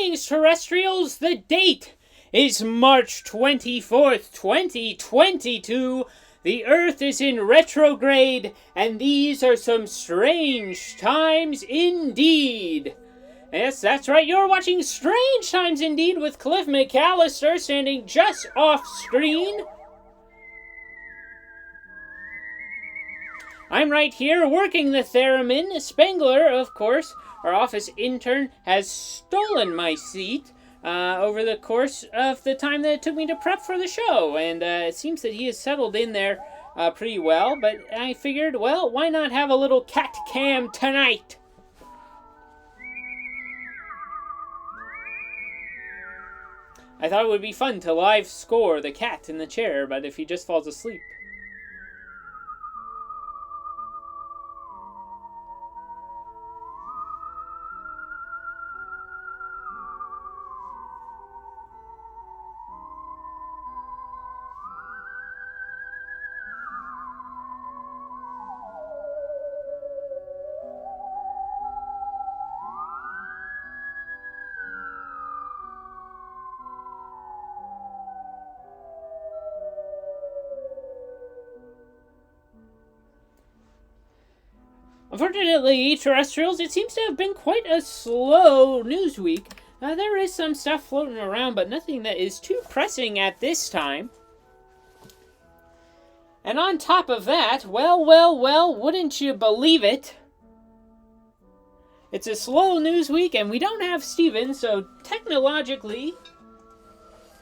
Greetings, terrestrials! The date is March 24th, 2022. The Earth is in retrograde, and these are some strange times indeed. Yes, that's right, you're watching Strange Times Indeed with Cliff McCallister standing just off screen. I'm right here working the theremin. Spengler, of course, our office intern, has stolen my seat over the course of the time that it took me to prep for the show. And it seems that he has settled in there pretty well. But I figured, well, why not have a little cat cam tonight? I thought it would be fun to live score the cat in the chair, but if he just falls asleep. Unfortunately, terrestrials, it seems to have been quite a slow news week. There is some stuff floating around, but nothing that is too pressing at this time. And on top of that, well, wouldn't you believe it? It's a slow news week, and we don't have Steven, so technologically,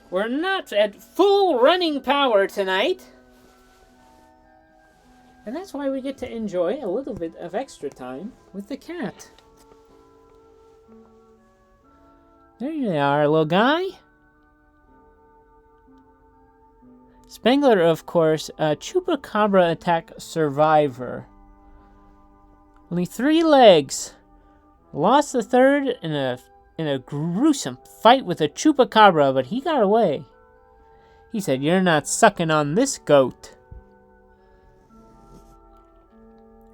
we're not at full running power tonight. And that's why we get to enjoy a little bit of extra time with the cat. There you are, little guy. Spengler, of course, a chupacabra attack survivor. Only 3 legs. Lost the third in a gruesome fight with a chupacabra, but he got away. He said, "You're not sucking on this goat."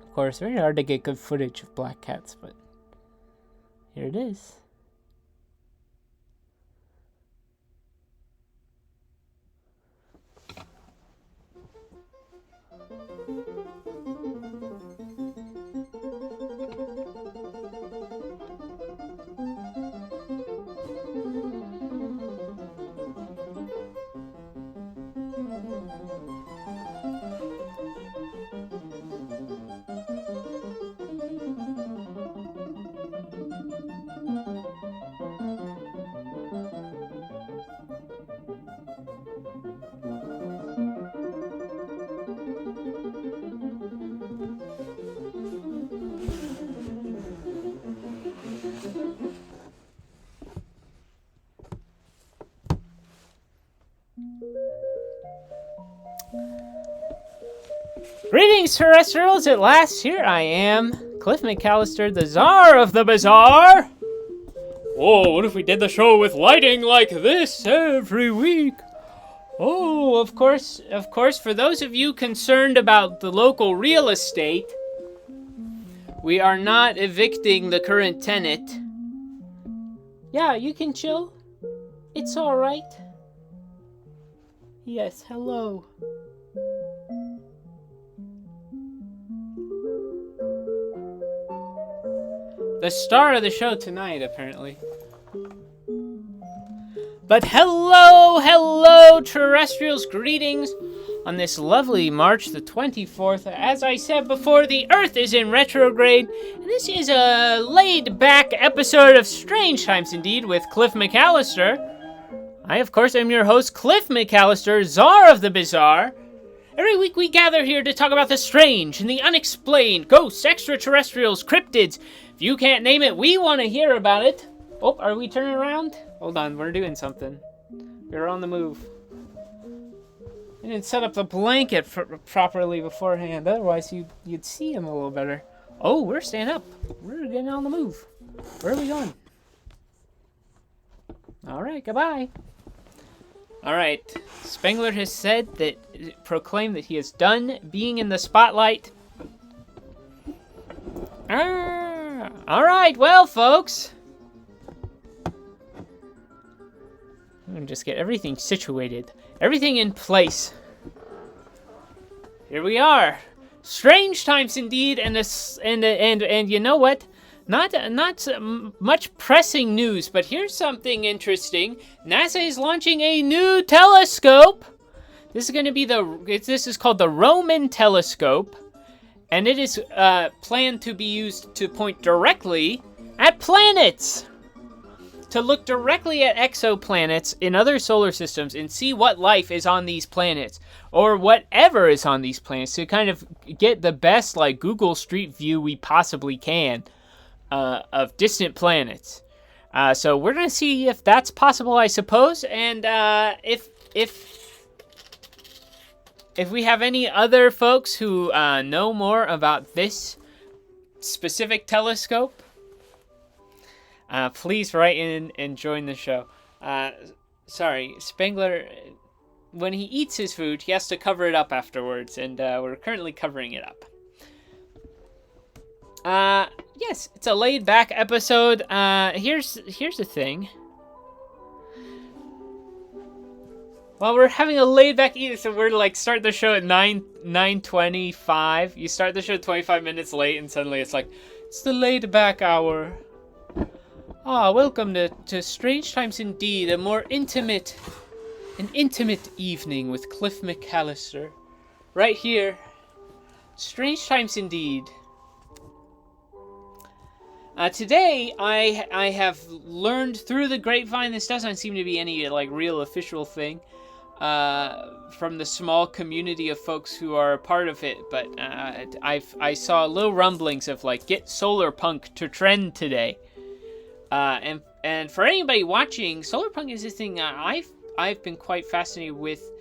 Of course, very hard to get good footage of black cats, but here it is. Greetings, terrestrials! At last, here I am, Cliff McCallister, the Czar of the Bazaar! Whoa, what if we did the show with lighting like this every week? Oh, of course, for those of you concerned about the local real estate, we are not evicting the current tenant. Yeah, you can chill. It's alright. Yes, hello. The star of the show tonight, apparently. But hello, terrestrials. Greetings on this lovely March the 24th. As I said before, the Earth is in retrograde, and this is a laid-back episode of Strange Times Indeed with Cliff McCallister. I, of course, am your host, Cliff McCallister, Czar of the Bazaar. Every week we gather here to talk about the strange and the unexplained, ghosts, extraterrestrials, cryptids. If you can't name it, we want to hear about it. Oh, are we turning around? Hold on, we're doing something. We're on the move. I didn't set up the blanket properly beforehand, otherwise you'd see him a little better. Oh, we're staying up. We're getting on the move. Where are we going? Alright, goodbye. Alright, Spengler has proclaimed that he is done being in the spotlight. Alright, well, folks. And just get everything situated. Everything in place. Here we are. Strange times indeed, and you know what? Not much pressing news, but here's something interesting. NASA is launching a new telescope. This is going to be this is called the Roman telescope, and it is planned to be used to point directly at planets. To look directly at exoplanets in other solar systems and see what life is on these planets, or whatever is on these planets, to kind of get the best like Google Street View we possibly can of distant planets. So we're gonna see if that's possible, I suppose, and if we have any other folks who know more about this specific telescope, please write in and join the show. Sorry, Spangler, when he eats his food, he has to cover it up afterwards, and we're currently covering it up. Yes, it's a laid-back episode. Here's the thing. Well, we're having a laid-back eating, so we're like start the show at 9:25. You start the show 25 minutes late, and suddenly it's like, it's the laid-back hour. Welcome to Strange Times Indeed, an intimate evening with Cliff McCallister. Right here. Strange Times Indeed. Today, I have learned through the grapevine, this doesn't seem to be any like real official thing, from the small community of folks who are a part of it, but I saw little rumblings of like, get Solarpunk to trend today. And for anybody watching, Solarpunk is this thing I've been quite fascinated with.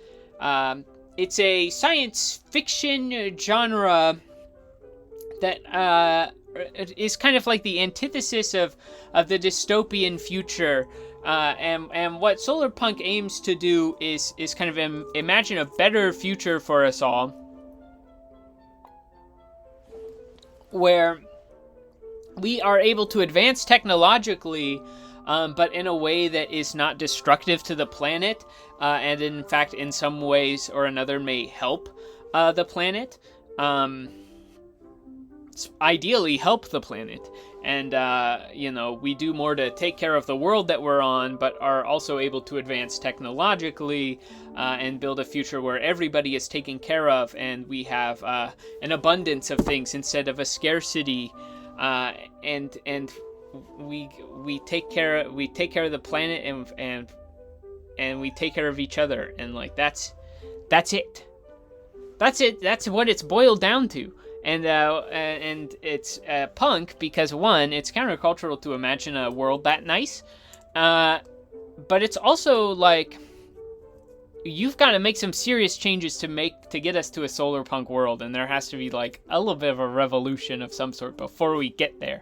It's a science fiction genre that is kind of like the antithesis of the dystopian future. And what Solarpunk aims to do is kind of imagine a better future for us all, where we are able to advance technologically, but in a way that is not destructive to the planet, and in fact, in some ways or another, may help the planet. Ideally, help the planet. And, we do more to take care of the world that we're on, but are also able to advance technologically and build a future where everybody is taken care of, and we have an abundance of things instead of a scarcity. And we take care of the planet, and we take care of each other, and like that's it. That's what it's boiled down to. And it's punk because, one, it's countercultural to imagine a world that nice, but it's also like you've got to make some serious changes to get us to a Solarpunk world, and there has to be like a little bit of a revolution of some sort before we get there,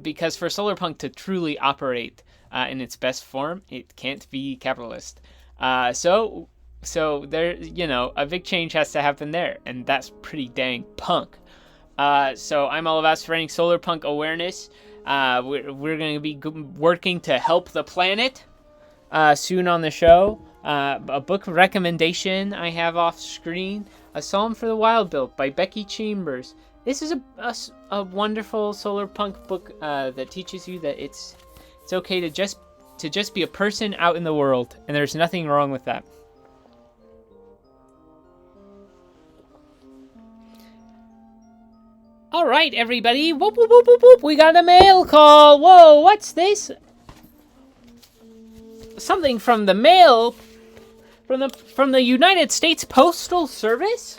because for Solarpunk to truly operate in its best form, it can't be capitalist. So there, a big change has to happen there, and that's pretty dang punk. So I'm all about spreading Solarpunk awareness. We're going to be working to help the planet soon on the show. A book recommendation I have off screen, A Psalm for the Wild Built by Becky Chambers. This is a wonderful Solarpunk book that teaches you that it's okay to just be a person out in the world, and there's nothing wrong with that. All right, everybody. Whoop, whoop, whoop, whoop, whoop. We got a mail call. Whoa, what's this? Something from the mail, from the United States Postal Service,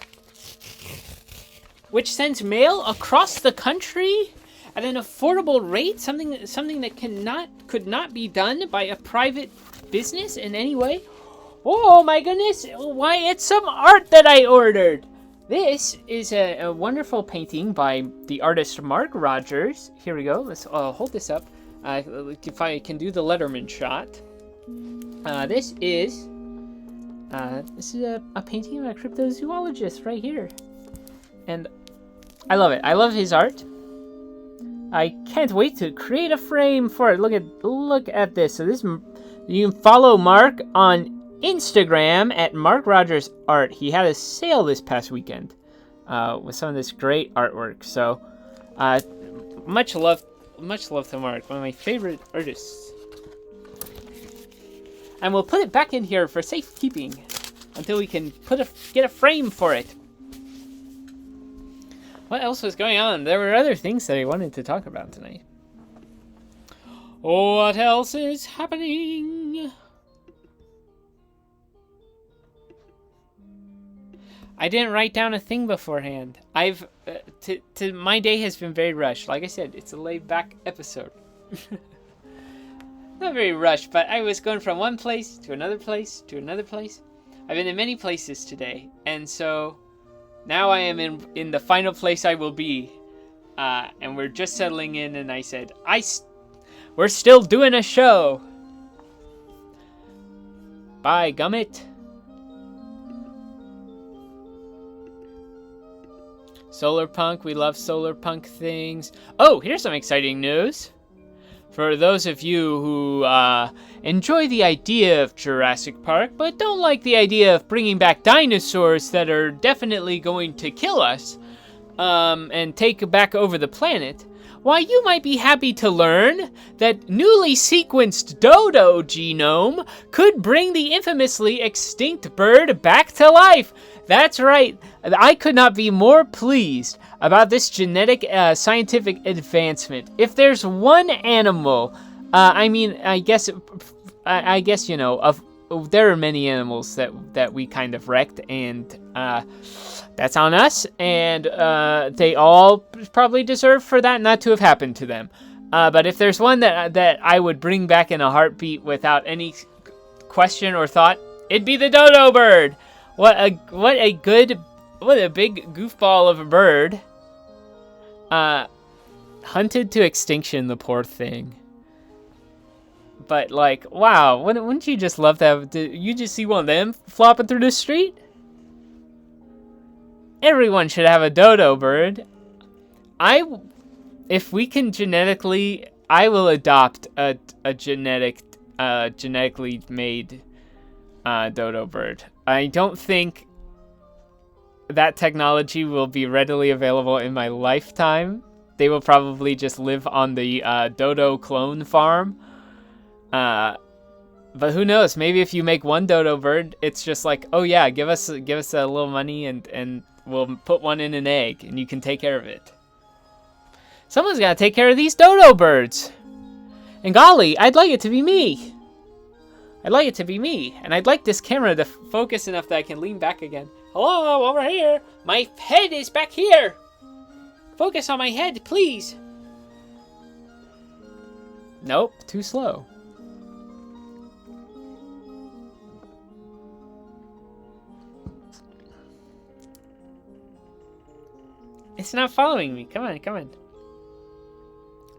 which sends mail across the country at an affordable rate. Something that could not be done by a private business in any way. Oh my goodness! Why, it's some art that I ordered. This is a wonderful painting by the artist Mark Rogers. Here we go. Let's hold this up. If I can do the Letterman shot. This is a painting of a cryptozoologist right here, and I love it. I love his art. I can't wait to create a frame for it. Look at this. So You can follow Mark on Instagram at Mark Rogers Art. He had a sale this past weekend with some of this great artwork. So, much love to Mark, one of my favorite artists. And we'll put it back in here for safekeeping until we can get a frame for it. What else was going on? There were other things that I wanted to talk about tonight. What else is happening? I didn't write down a thing beforehand. My day has been very rushed. Like I said, it's a laid-back episode. Not very rushed, but I was going from one place to another place to another place. I've been in many places today, and so now I am in the final place I will be, and we're just settling in. And I said, we're still doing a show. Bye, Gummit. Solarpunk, we love Solarpunk things. Oh, here's some exciting news. For those of you who enjoy the idea of Jurassic Park, but don't like the idea of bringing back dinosaurs that are definitely going to kill us and take back over the planet, why, you might be happy to learn that newly sequenced Dodo genome could bring the infamously extinct bird back to life. That's right. I could not be more pleased about this genetic scientific advancement. If there's one animal, I guess you know, there are many animals that we kind of wrecked, and that's on us, and they all probably deserve for that not to have happened to them. But if there's one that I would bring back in a heartbeat without any question or thought, it'd be the Dodo Bird. What a big goofball of a bird. Hunted to extinction, the poor thing. But like, wow, wouldn't you just love that? Did you just see one of them flopping through the street? Everyone should have a Dodo Bird. If we can genetically, I will adopt a genetically made Dodo Bird. I don't think that technology will be readily available in my lifetime. They will probably just live on the Dodo clone farm. But who knows? Maybe if you make one Dodo Bird, it's just like, oh yeah, give us a little money and we'll put one in an egg and you can take care of it. Someone's got to take care of these Dodo Birds. And golly, I'd like it to be me. And I'd like this camera to focus enough that I can lean back again. Hello, over here. My head is back here. Focus on my head, please. Nope, too slow. It's not following me. Come on.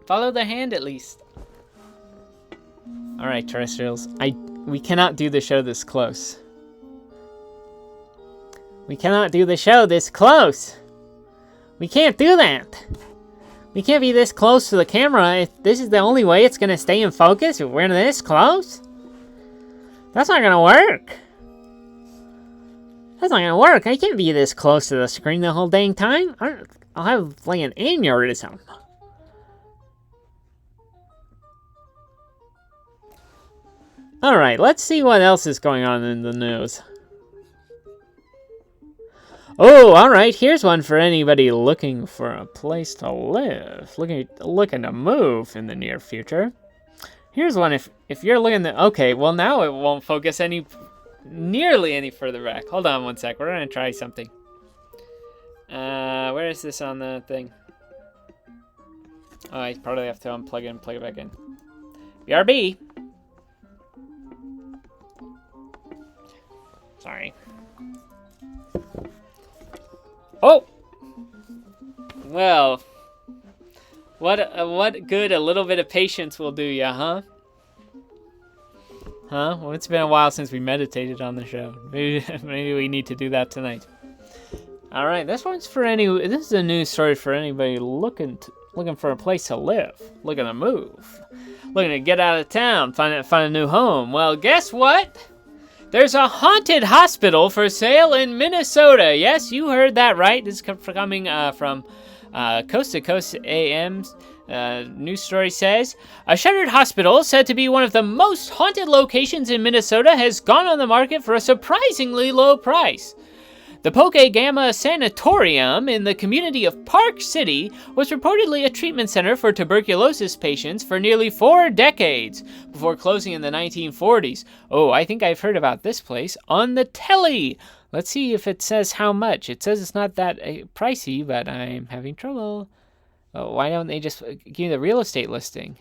Follow the hand at least. All right, terrestrials. We cannot do the show this close. We can't do that. We can't be this close to the camera. If this is the only way it's going to stay in focus, if we're this close. That's not going to work. I can't be this close to the screen the whole dang time. I'll have like an aneurysm. Alright, let's see what else is going on in the news. Oh, alright, here's one for anybody looking for a place to live. Looking to move in the near future. Here's one if you're looking to... Okay, well now it won't focus nearly any further back. Hold on one sec, we're gonna try something. Where is this on the thing? Oh, I probably have to unplug it and plug it back in. BRB! Sorry. Oh! Well, what good a little bit of patience will do ya, huh? Huh? Well, it's been a while since we meditated on the show. Maybe we need to do that tonight. All right, this is a news story for anybody looking for a place to live, looking to move. looking to get out of town, find a new home. Well, guess what? There's a haunted hospital for sale in Minnesota. Yes, you heard that right. This is coming from Coast to Coast AM's news story says, a shuttered hospital said to be one of the most haunted locations in Minnesota has gone on the market for a surprisingly low price. The Poke Gamma Sanatorium in the community of Park City was reportedly a treatment center for tuberculosis patients for nearly 4 decades, before closing in the 1940s. Oh, I think I've heard about this place on the telly. Let's see if it says how much. It says it's not that pricey, but I'm having trouble. Oh, why don't they just give me the real estate listing?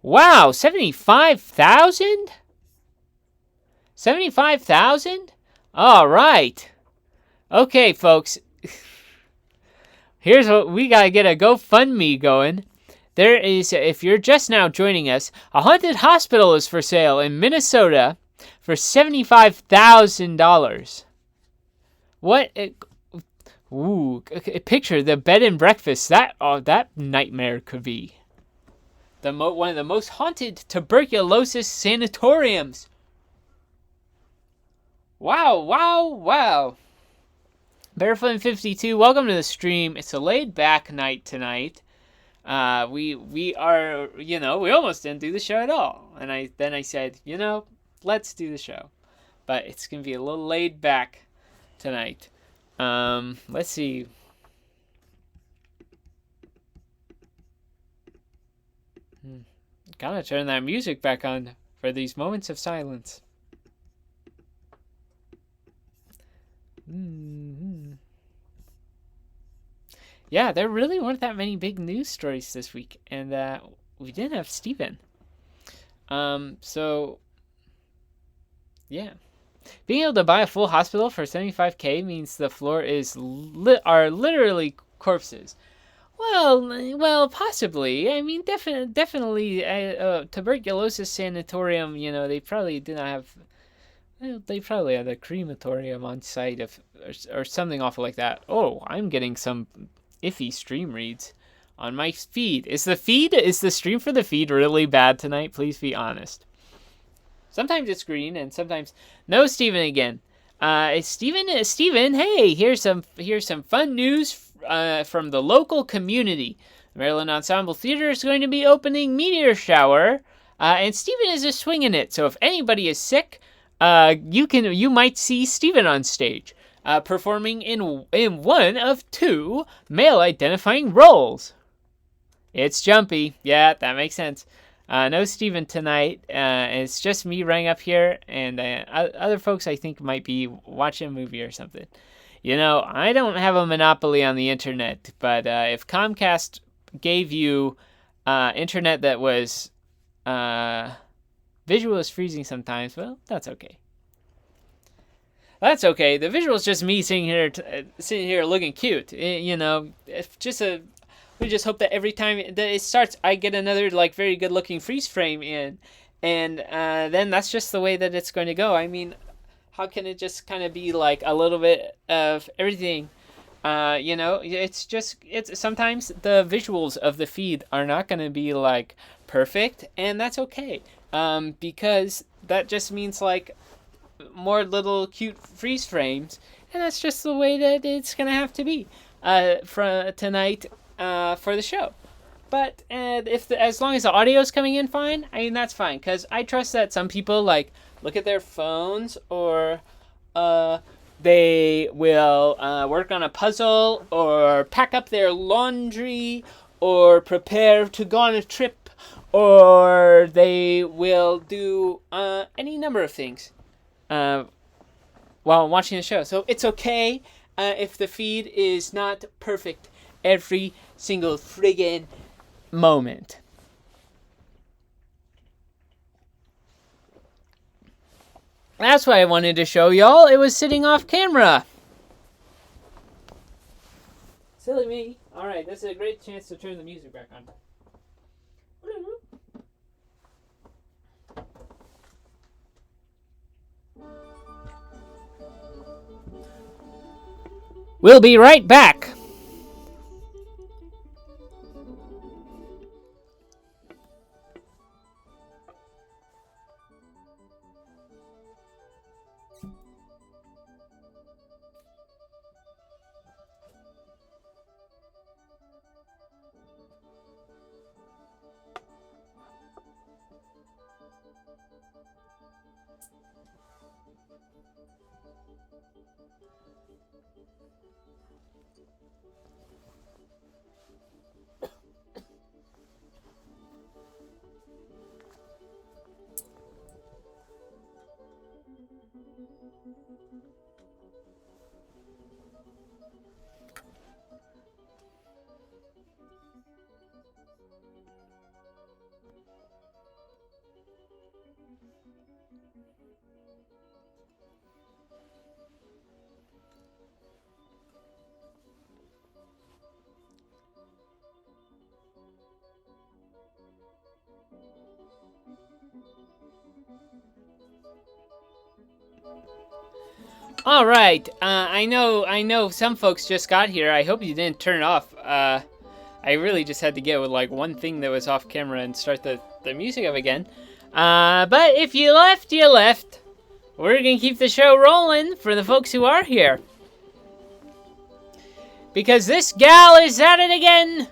Wow, 75,000? 75,000? All right. Okay, folks. Here's what we gotta get a GoFundMe going. There is, if you're just now joining us, a haunted hospital is for sale in Minnesota for $75,000. What? Ooh, picture the bed and breakfast that nightmare could be. One of the most haunted tuberculosis sanatoriums. Wow. Barefoot52, welcome to the stream. It's a laid back night tonight. We are, we almost didn't do the show at all. And I said, let's do the show. But it's going to be a little laid back tonight. Let's see. Gotta turn that music back on for these moments of silence. Yeah, there really weren't that many big news stories this week, and we didn't have Steven. So, yeah. Being able to buy a full hospital for $75,000 means the floor are literally corpses. Well, possibly. I mean, definitely, tuberculosis sanatorium. They probably did not have. Well, they probably had a crematorium on site or something awful like that. Oh, I'm getting some iffy stream reads on my feed. Is the stream for the feed really bad tonight? Please be honest. Sometimes it's green and sometimes no. Steven again. Steven, hey, here's some fun news from the local community. The Maryland Ensemble Theater is going to be opening Meteor Shower, and Steven is just swinging it. So if anybody is sick, you might see Steven on stage, performing in one of 2 male identifying roles. It's Jumpy. Yeah, that makes sense. No Steven tonight. It's just me running up here, and other folks I think might be watching a movie or something. I don't have a monopoly on the internet, but if Comcast gave you internet that was visual is freezing sometimes, well, that's okay. That's okay. The visual is just me sitting here looking cute. It's just we just hope that every time that it starts, I get another very good looking freeze frame in, and then that's just the way that it's going to go. I mean, how can it just kind of be a little bit of everything? It's sometimes the visuals of the feed are not going to be perfect, and that's okay. Because that just means more little cute freeze frames, and that's just the way that it's gonna have to be for tonight for the show. But as long as the audio is coming in fine, I mean that's fine, because I trust that some people look at their phones, or they will work on a puzzle, or pack up their laundry, or prepare to go on a trip, or they will do any number of things while watching the show. So it's okay if the feed is not perfect every single friggin' moment. That's why I wanted to show y'all. It was sitting off camera. Silly me. Alright, this is a great chance to turn the music back on. We'll be right back. All right. I know. Some folks just got here. I hope you didn't turn it off. I really just had to get with like one thing that was off camera and start the music up again. But if you left, you left. We're gonna keep the show rolling for the folks who are here, because this gal is at it again.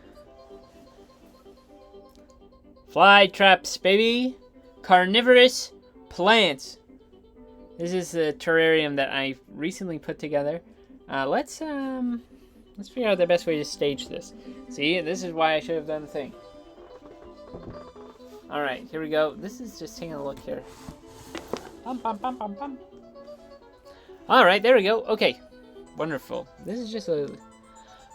Fly traps, baby. Carnivorous plants. This is the terrarium that I recently put together. Let's figure out the best way to stage this. See, this is why I should have done the thing. All right, here we go. This is just taking a look here. Bum, bum, bum, bum, bum. All right, there we go. Okay, wonderful. This is just a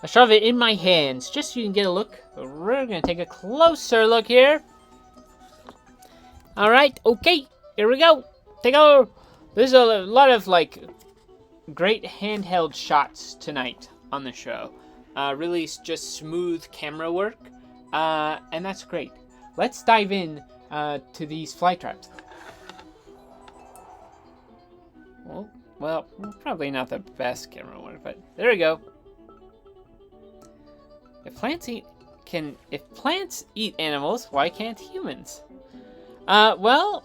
shot of it in my hands, just so you can get a look. We're gonna take a closer look here. All right, okay, here we go. Take a. There's a lot of like great handheld shots tonight on the show. Really just smooth camera work, and that's great. Let's dive in to these fly traps. Well, probably not the best camera work, but there we go. If plants eat animals, why can't humans? Well,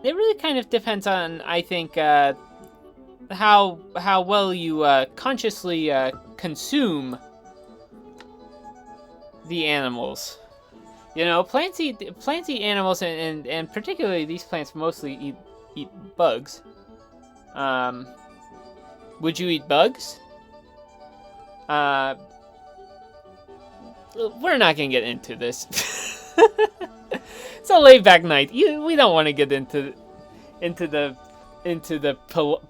it really kind of depends on, I think, how well you consciously consume the animals. You know, plants eat animals, and particularly these plants mostly eat bugs. Would you eat bugs? We're not gonna get into this. It's a laid-back night. We don't want to get into the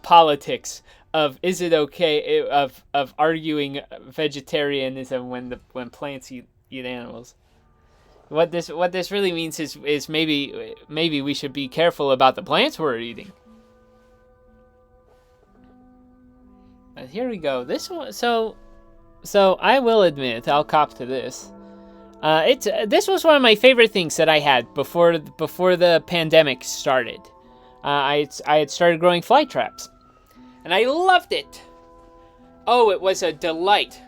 politics of is it okay of arguing vegetarianism when plants eat animals. What this really means is maybe we should be careful about the plants we're eating. But here we go. This one, so I will admit, I'll cop to this. This was one of my favorite things that I had before the pandemic started. I had started growing fly traps, and I loved it. Oh, it was a delight.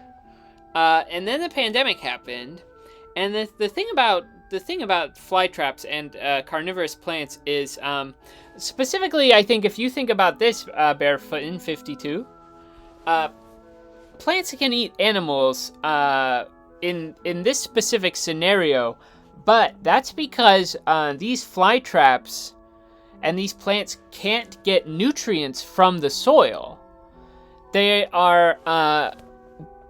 And then the pandemic happened, and the thing about fly traps and carnivorous plants is specifically, I think if you think about this, Barefoot in 52. Plants can eat animals in this specific scenario, but that's because these fly traps and these plants can't get nutrients from the soil. They are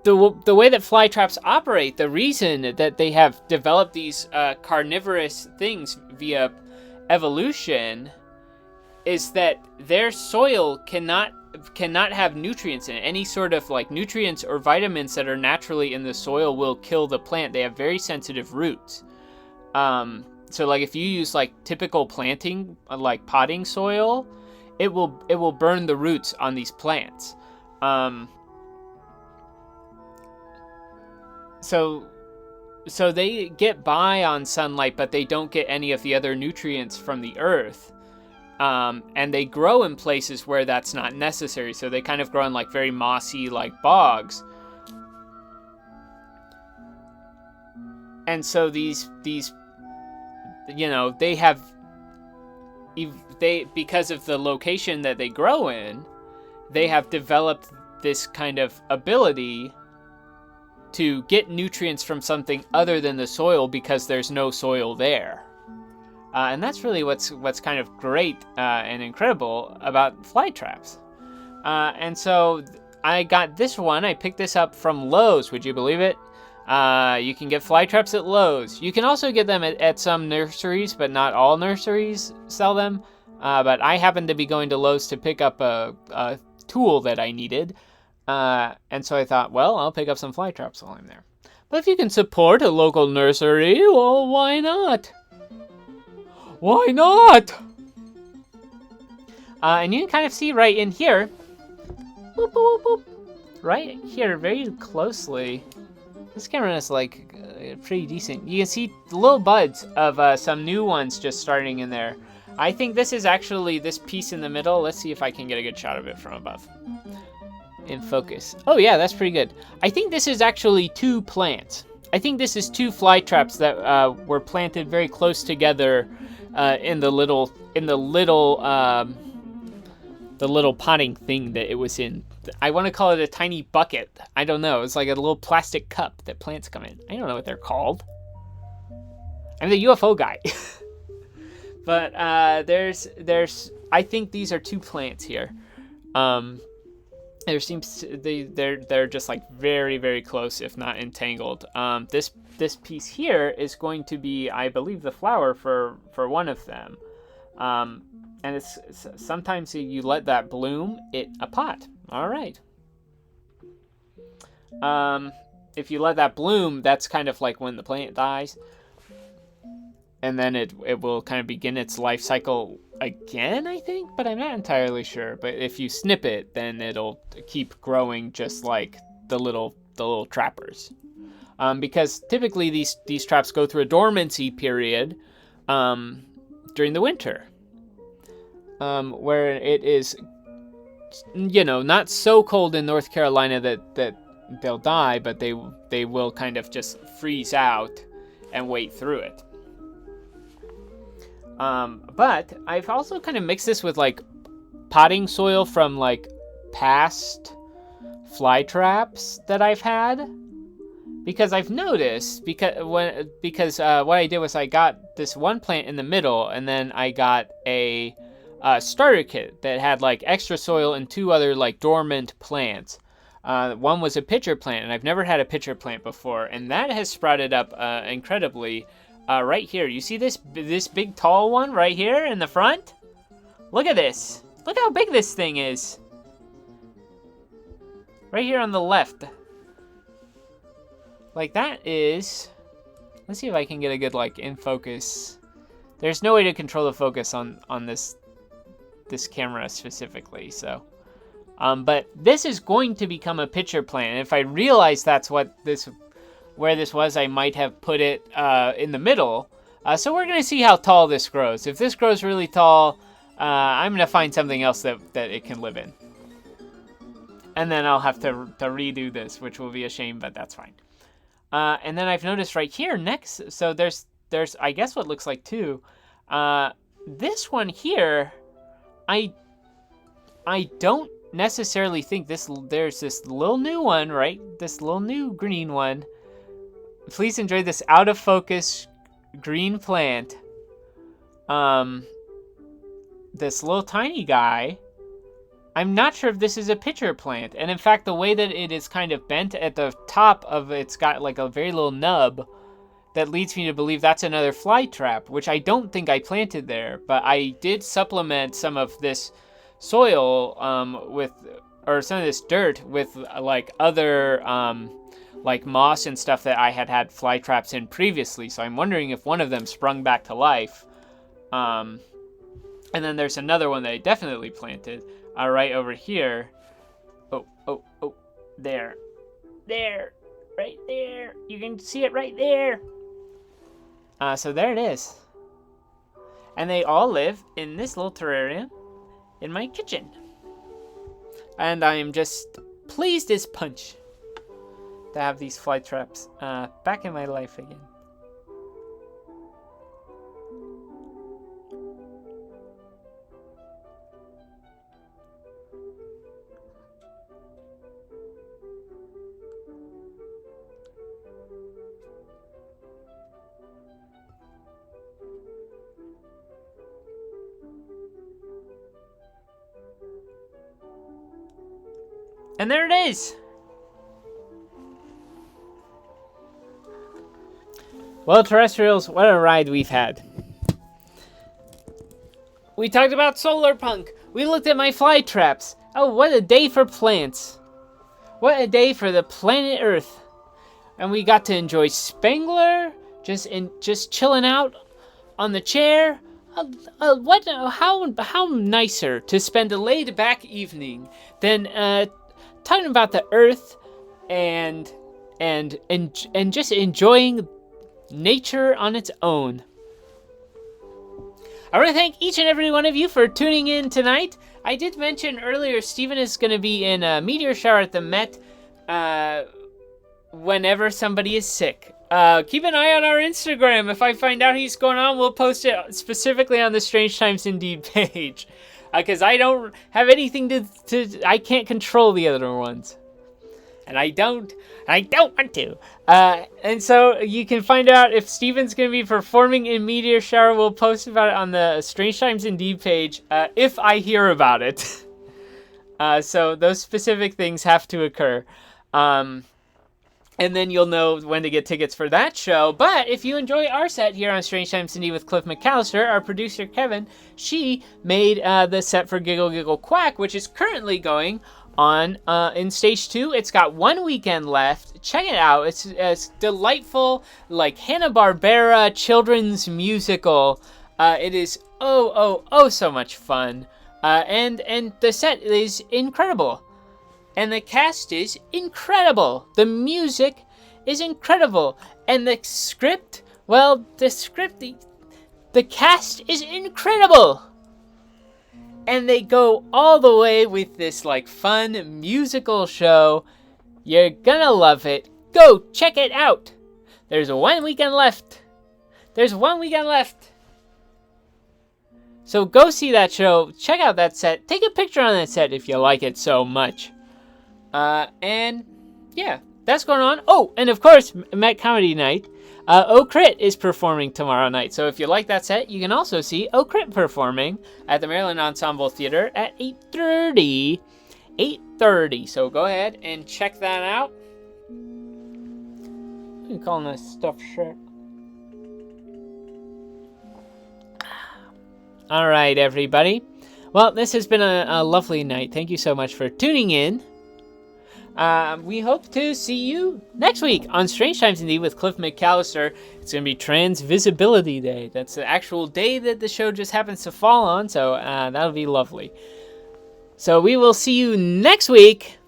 the way that fly traps operate. The reason that they have developed these carnivorous things via evolution is that their soil cannot have nutrients in it. Any sort of like nutrients or vitamins that are naturally in the soil will kill the plant. They have very sensitive roots. So like if you use like typical planting, like potting soil, it will burn the roots on these plants. So they get by on sunlight, but they don't get any of the other nutrients from the earth. And they grow in places where that's not necessary. So they kind of grow in like very mossy, like bogs. And so these, you know, because of the location that they grow in, they have developed this kind of ability to get nutrients from something other than the soil because there's no soil there. And that's really what's kind of great and incredible about fly traps. And so I got this one. I picked this up from Lowe's. Would you believe it? You can get fly traps at Lowe's. You can also get them at some nurseries, but not all nurseries sell them. But I happened to be going to Lowe's to pick up a tool that I needed. And so I thought, well, I'll pick up some fly traps while I'm there. But if you can support a local nursery, well, why not? Why not? And you can kind of see right in here, boop, boop, boop, right here very closely. This camera is like pretty decent. You can see the little buds of some new ones just starting in there. I think this is actually this piece in the middle. Let's see if I can get a good shot of it from above. In focus. Oh yeah, that's pretty good. I think this is actually 2 plants. I think this is 2 fly traps that were planted very close together in the little potting thing that it was in. I want to call it a tiny bucket. I don't know. It's like a little plastic cup that plants come in. I don't know what they're called. I'm the UFO guy. But I think these are 2 plants here. They're just like very, very close, if not entangled. This piece here is going to be, I believe, the flower for one of them. And it's sometimes you let that bloom a pot. All right. If you let that bloom, that's kind of like when the plant dies. And then it will kind of begin its life cycle again, I think, but I'm not entirely sure. But if you snip it, then it'll keep growing just like the little trappers. Because typically these traps go through a dormancy period during the winter. Where it is, not so cold in North Carolina that they'll die, but they will kind of just freeze out and wait through it. But I've also kind of mixed this with like potting soil from like past fly traps that I've had, because I've noticed because what I did was I got this one plant in the middle, and then I got a starter kit that had like extra soil and 2 other like dormant plants. One was a pitcher plant, and I've never had a pitcher plant before, and that has sprouted up incredibly. Right here, you see this big tall one right here in the front? Look at this. Look how big this thing is. Right here on the left. Like that is, let's see if I can get a good like in focus. There's no way to control the focus on this camera specifically, so. But this is going to become a pitcher plant, and if I realize that's where this was, I might have put it in the middle. So we're going to see how tall this grows. If this grows really tall, I'm going to find something else that it can live in. And then I'll have to redo this, which will be a shame, but that's fine. And then I've noticed right here next, so there's I guess what looks like 2. This one here, I don't necessarily think there's this little new one, right? This little new green one. Please enjoy this out of focus green plant. This little tiny guy. I'm not sure if this is a pitcher plant. And in fact, the way that it is kind of bent at the top of it's got like a very little nub that leads me to believe that's another fly trap, which I don't think I planted there. But I did supplement some of this soil or some of this dirt with like other like moss and stuff that I had fly traps in previously. So I'm wondering if one of them sprung back to life. And then there's another one that I definitely planted right over here. Oh, there, right there. You can see it right there. So there it is. And they all live in this little terrarium in my kitchen. And I am just pleased as punch to have these fly traps back in my life again. And there it is. Well, terrestrials, what a ride we've had. We talked about Solarpunk. We looked at my fly traps. Oh, what a day for plants. What a day for the planet Earth. And we got to enjoy Spangler, just chilling out on the chair. How nicer to spend a laid back evening than talking about the Earth and just enjoying nature on its own. I want to thank each and every one of you for tuning in tonight. I did mention earlier Steven is going to be in a meteor shower at the Met whenever somebody is sick. Keep an eye on our Instagram. If I find out he's going on, we'll post it specifically on the Strange Times Indeed page. Because I don't have anything to I can't control the other ones. And I don't want to. And so you can find out if Steven's going to be performing in Meteor Shower. We'll post about it on the Strange Times Indeed page if I hear about it. So those specific things have to occur. And then you'll know when to get tickets for that show. But if you enjoy our set here on Strange Times Indeed with Cliff McCallister, our producer Kevin, she made the set for Giggle Giggle Quack, which is currently going on in stage 2. It's got 1 weekend left. Check it out. It's delightful, like Hanna-Barbera children's musical. It is so much fun. And the set is incredible. And the cast is incredible. The music is incredible. And the script, well, the cast is incredible. And they go all the way with this like fun musical show. You're gonna love it. Go check it out. There's 1 weekend left. So go see that show. Check out that set. Take a picture on that set if you like it so much. And yeah, that's going on. Oh, and of course, Met Comedy Night. O'Crit is performing tomorrow night. So if you like that set, you can also see O'Crit performing at the Maryland Ensemble Theater at 8:30. 8:30. So go ahead and check that out. What are you calling this stuffed shirt? All right, everybody. Well, this has been a lovely night. Thank you so much for tuning in. We hope to see you next week on Strange Times Indeed with Cliff McCallister. It's going to be Transvisibility Day. That's the actual day that the show just happens to fall on, so that'll be lovely. So we will see you next week.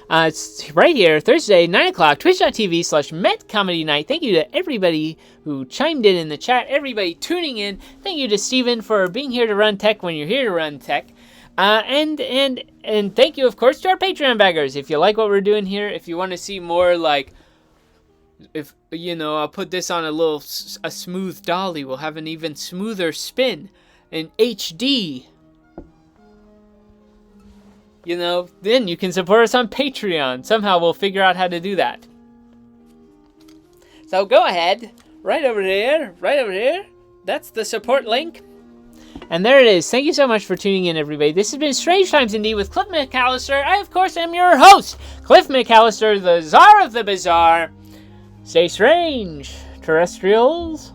It's right here, Thursday, 9 o'clock, twitch.tv/Met Comedy Night. Thank you to everybody who chimed in the chat, everybody tuning in. Thank you to Steven for being here to run tech when you're here to run tech. And thank you, of course, to our Patreon baggers. If you like what we're doing here, if you want to see more, like, if, you know, I'll put this on a smooth dolly, we'll have an even smoother spin in HD. You know, then you can support us on Patreon. Somehow we'll figure out how to do that. So go ahead, right over here. That's the support link. And there it is. Thank you so much for tuning in, everybody. This has been Strange Times Indeed with Cliff McCallister. I, of course, am your host, Cliff McCallister, the Czar of the Bizarre. Stay strange, terrestrials.